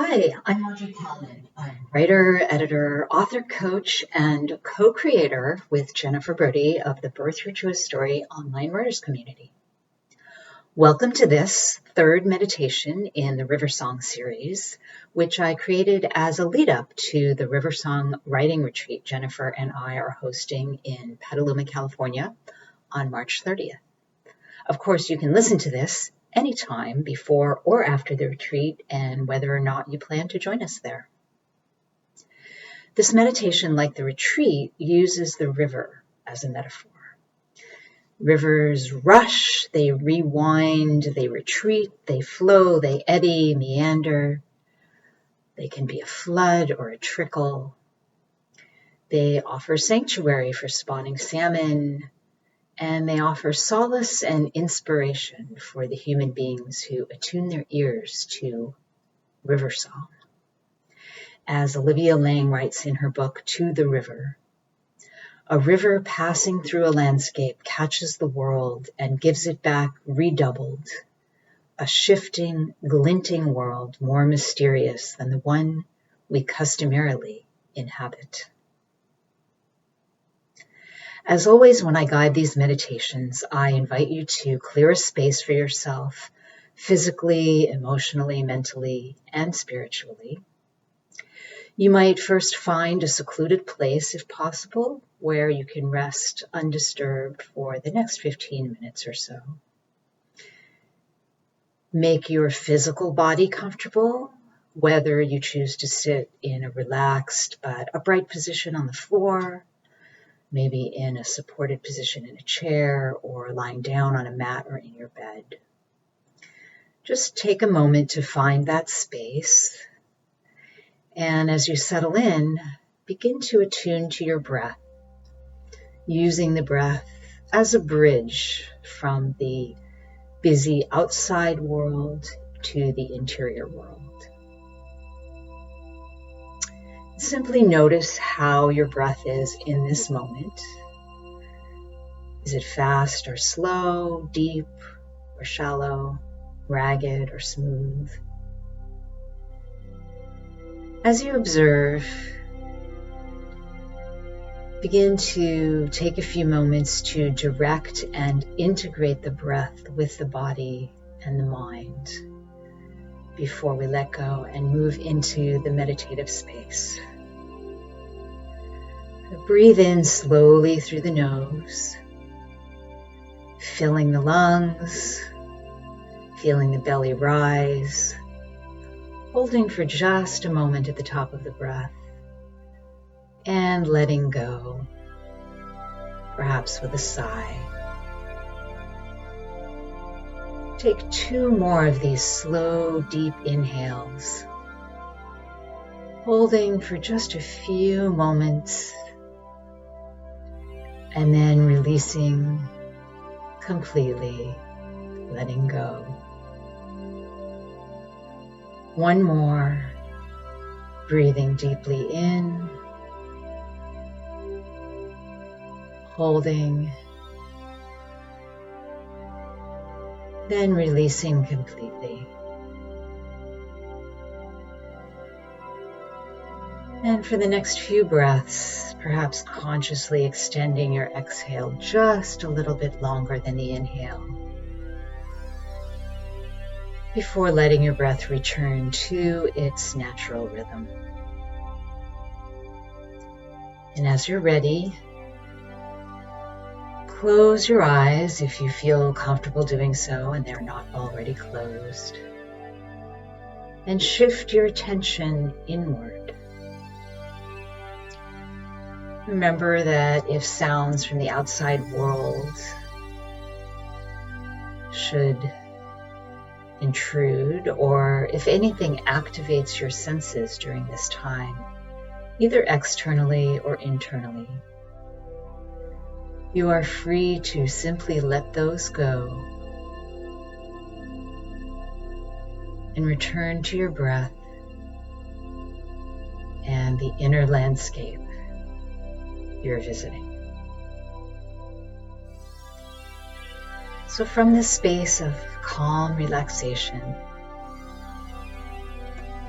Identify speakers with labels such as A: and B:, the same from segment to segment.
A: Hi, I'm Audrey Kalman. I'm writer, editor, author, coach, and co-creator with Jennifer Brody of the Birth Your Truest Story online writers community. Welcome to this third meditation in the Riversong series, which I created as a lead up to the Riversong writing retreat Jennifer and I are hosting in Petaluma, California on March 30th. Of course, you can listen to this anytime before or after the retreat and whether or not you plan to join us there. This meditation, like the retreat, uses the river as a metaphor. Rivers rush, they rewind, they retreat, they flow, they eddy, meander. They can be a flood or a trickle. They offer sanctuary for spawning salmon, and they offer solace and inspiration for the human beings who attune their ears to Riversong. As Olivia Lang writes in her book, To the River, a river passing through a landscape catches the world and gives it back redoubled, a shifting, glinting world more mysterious than the one we customarily inhabit. As always, when I guide these meditations, I invite you to clear a space for yourself, physically, emotionally, mentally, and spiritually. You might first find a secluded place, if possible, where you can rest undisturbed for the next 15 minutes or so. Make your physical body comfortable, whether you choose to sit in a relaxed but upright position on the floor, maybe in a supported position in a chair or lying down on a mat or in your bed. Just take a moment to find that space. And as you settle in, begin to attune to your breath, using the breath as a bridge from the busy outside world to the interior world. Simply notice how your breath is in this moment. Is it fast or slow, deep or shallow, ragged or smooth? As you observe, begin to take a few moments to direct and integrate the breath with the body and the mind before we let go and move into the meditative space. Breathe in slowly through the nose, filling the lungs, feeling the belly rise, holding for just a moment at the top of the breath, and letting go, perhaps with a sigh. Take 2 more of these slow, deep inhales, holding for just a few moments, and then releasing completely, letting go. 1 more, breathing deeply in, holding, then releasing completely. And for the next few breaths, perhaps consciously extending your exhale just a little bit longer than the inhale, before letting your breath return to its natural rhythm. And as you're ready, close your eyes if you feel comfortable doing so and they're not already closed. And shift your attention inward. Remember that if sounds from the outside world should intrude, or if anything activates your senses during this time, either externally or internally, you are free to simply let those go and return to your breath and the inner landscape you're visiting. So from this space of calm relaxation,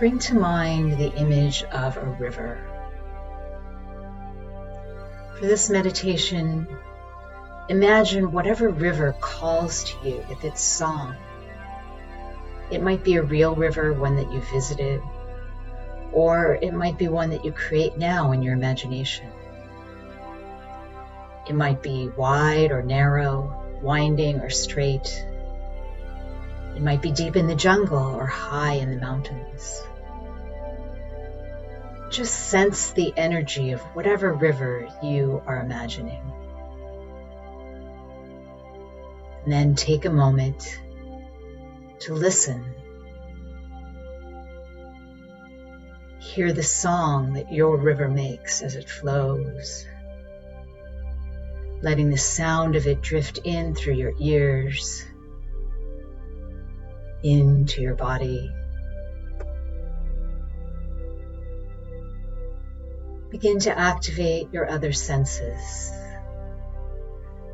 A: bring to mind the image of a river. For this meditation, imagine whatever river calls to you with its song. It might be a real river, one that you visited, or it might be one that you create now in your imagination. It might be wide or narrow, winding or straight. It might be deep in the jungle or high in the mountains. Just sense the energy of whatever river you are imagining. And then take a moment to listen. Hear the song that your river makes as it flows, letting the sound of it drift in through your ears, into your body. Begin to activate your other senses.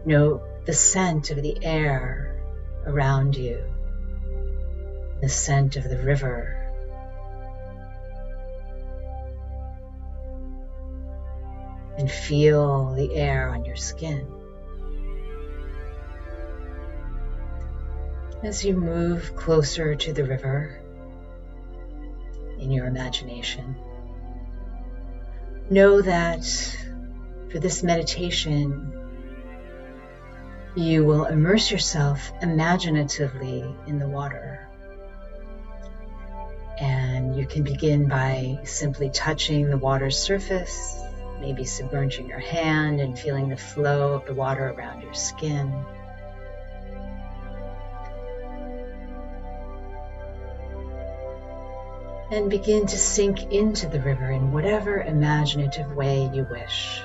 A: Note the scent of the air around you, the scent of the river. And feel the air on your skin. As you move closer to the river in your imagination, know that for this meditation, you will immerse yourself imaginatively in the water. And you can begin by simply touching the water's surface, maybe submerging your hand and feeling the flow of the water around your skin. And begin to sink into the river in whatever imaginative way you wish.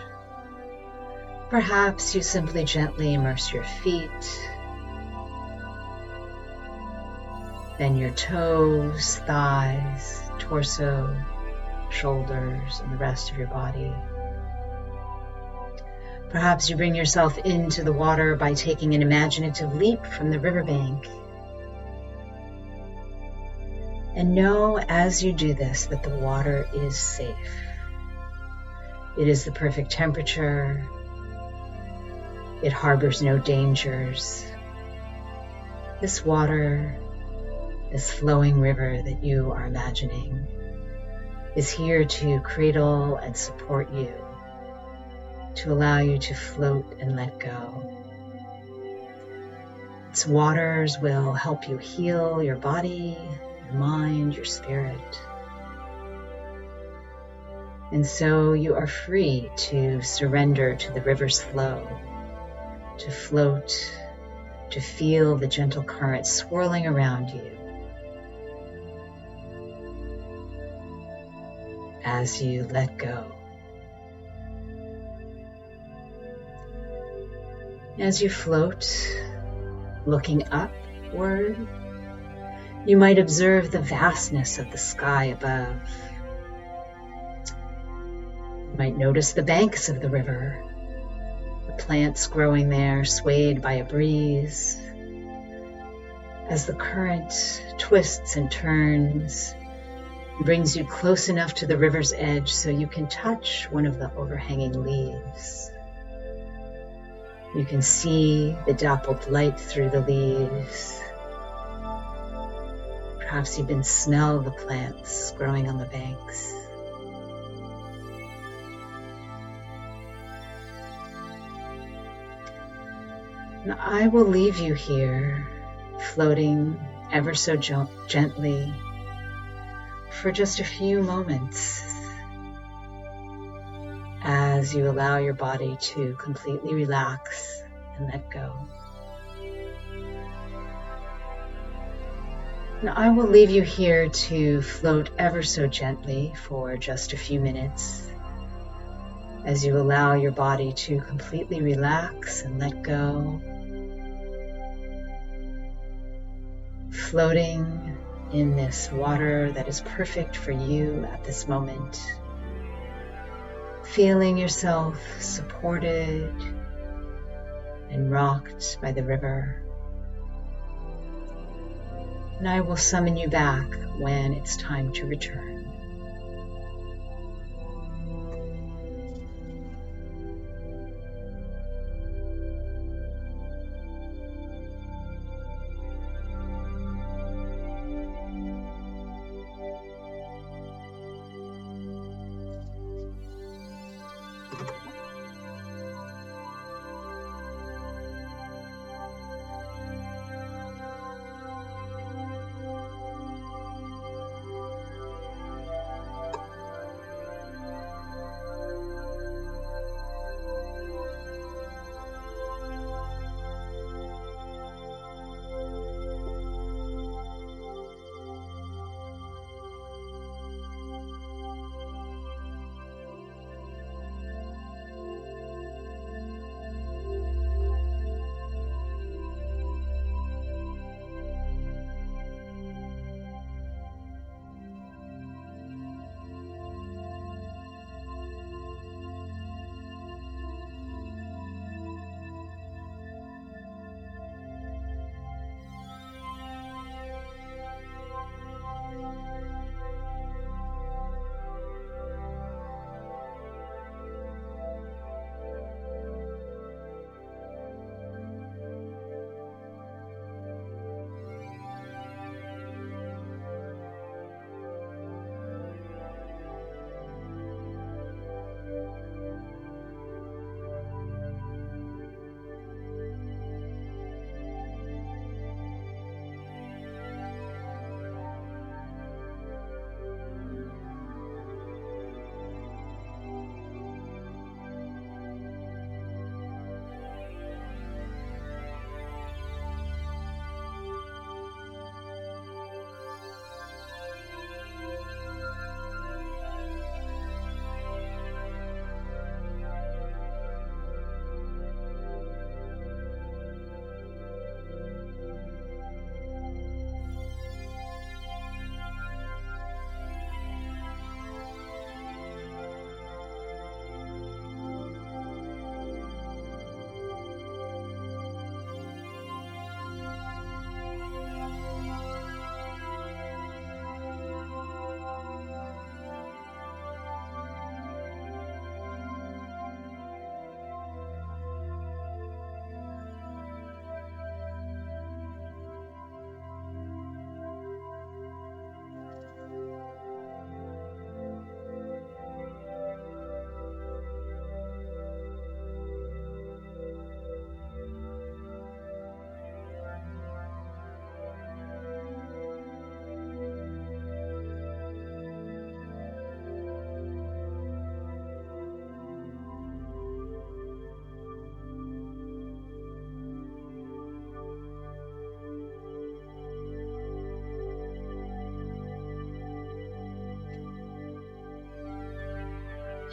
A: Perhaps you simply gently immerse your feet, then your toes, thighs, torso, shoulders, and the rest of your body. Perhaps you bring yourself into the water by taking an imaginative leap from the riverbank. And know as you do this that the water is safe. It is the perfect temperature. It harbors no dangers. This water, this flowing river that you are imagining, is here to cradle and support you, to allow you to float and let go. Its waters will help you heal your body, your mind, your spirit. And so you are free to surrender to the river's flow, to float, to feel the gentle current swirling around you as you let go. As you float, looking upward, you might observe the vastness of the sky above. You might notice the banks of the river, the plants growing there swayed by a breeze. As the current twists and turns, it brings you close enough to the river's edge so you can touch one of the overhanging leaves. You can see the dappled light through the leaves. Perhaps you can smell the plants growing on the banks. And I will leave you here, floating ever so gently for just a few moments as you allow your body to completely relax and let go. Now I will leave you here to float ever so gently for just a few minutes as you allow your body to completely relax and let go, floating in this water that is perfect for you at this moment. Feeling yourself supported and rocked by the river. and I will summon you back when it's time to return.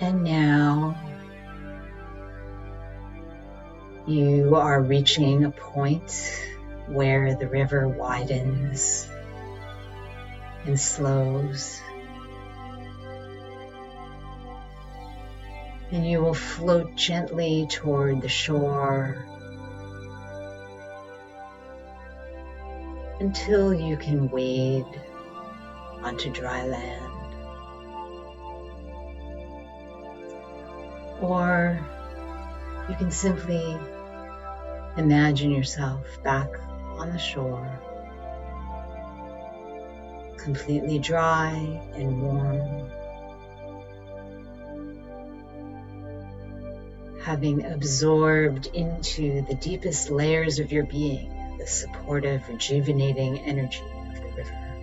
A: And now you are reaching a point where the river widens and slows, and you will float gently toward the shore until you can wade onto dry land. Or you can simply imagine yourself back on the shore, completely dry and warm, having absorbed into the deepest layers of your being the supportive, rejuvenating energy of the river.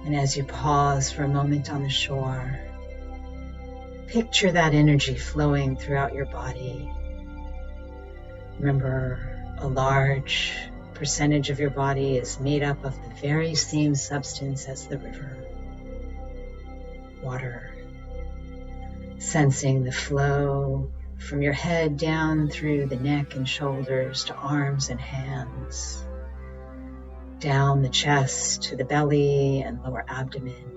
A: And as you pause for a moment on the shore, picture that energy flowing throughout your body. Remember, a large percentage of your body is made up of the very same substance as the river, water. Sensing the flow from your head down through the neck and shoulders to arms and hands, down the chest to the belly and lower abdomen.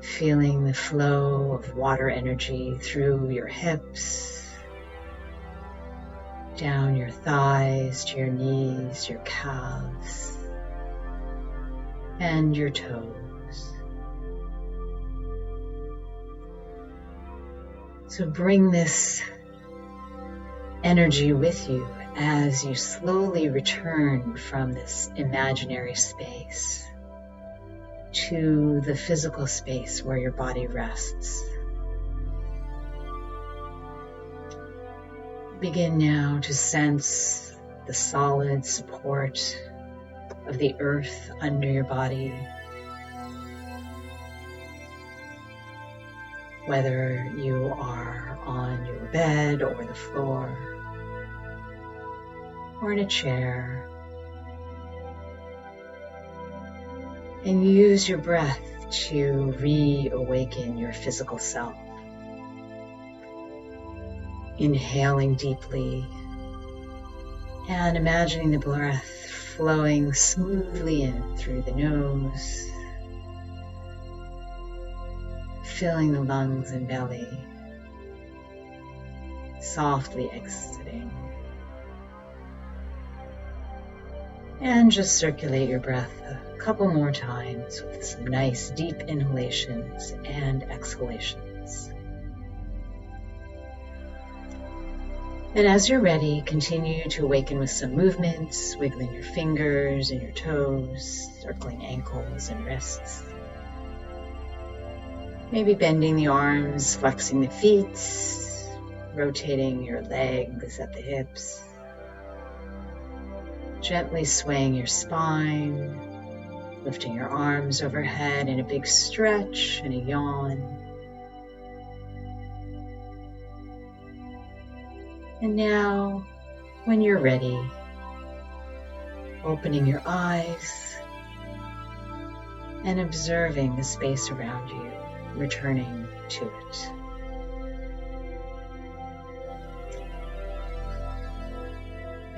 A: Feeling the flow of water energy through your hips, down your thighs to your knees, your calves, and your toes. So bring this energy with you as you slowly return from this imaginary space to the physical space where your body rests. Begin now to sense the solid support of the earth under your body, whether you are on your bed or the floor, or in a chair. And use your breath to reawaken your physical self. Inhaling deeply and imagining the breath flowing smoothly in through the nose, filling the lungs and belly, softly exiting. And just circulate your breath a couple more times with some nice deep inhalations and exhalations. And as you're ready, continue to awaken with some movements, wiggling your fingers and your toes, circling ankles and wrists. Maybe bending the arms, flexing the feet, rotating your legs at the hips. Gently swaying your spine, lifting your arms overhead in a big stretch and a yawn. And now, when you're ready, opening your eyes and observing the space around you, returning to it.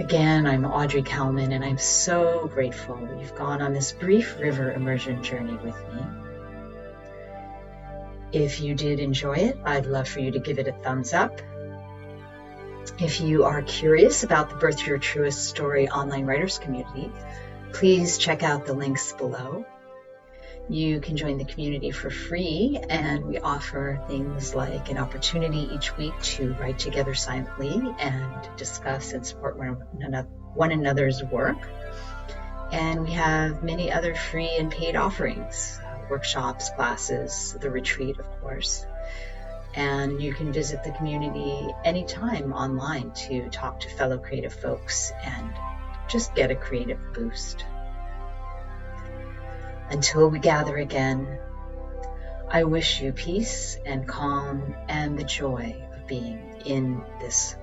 A: Again, I'm Audrey Kalman, and I'm so grateful you've gone on this brief river immersion journey with me. If you did enjoy it, I'd love for you to give it a thumbs up. If you are curious about the Birth Your Truest Story online writers community, please check out the links below. You can join the community for free, and we offer things like an opportunity each week to write together silently and discuss and support one another's work. And we have many other free and paid offerings, workshops, classes, the retreat, of course. And you can visit the community anytime online to talk to fellow creative folks and just get a creative boost. Until we gather again, I wish you peace and calm and the joy of being in this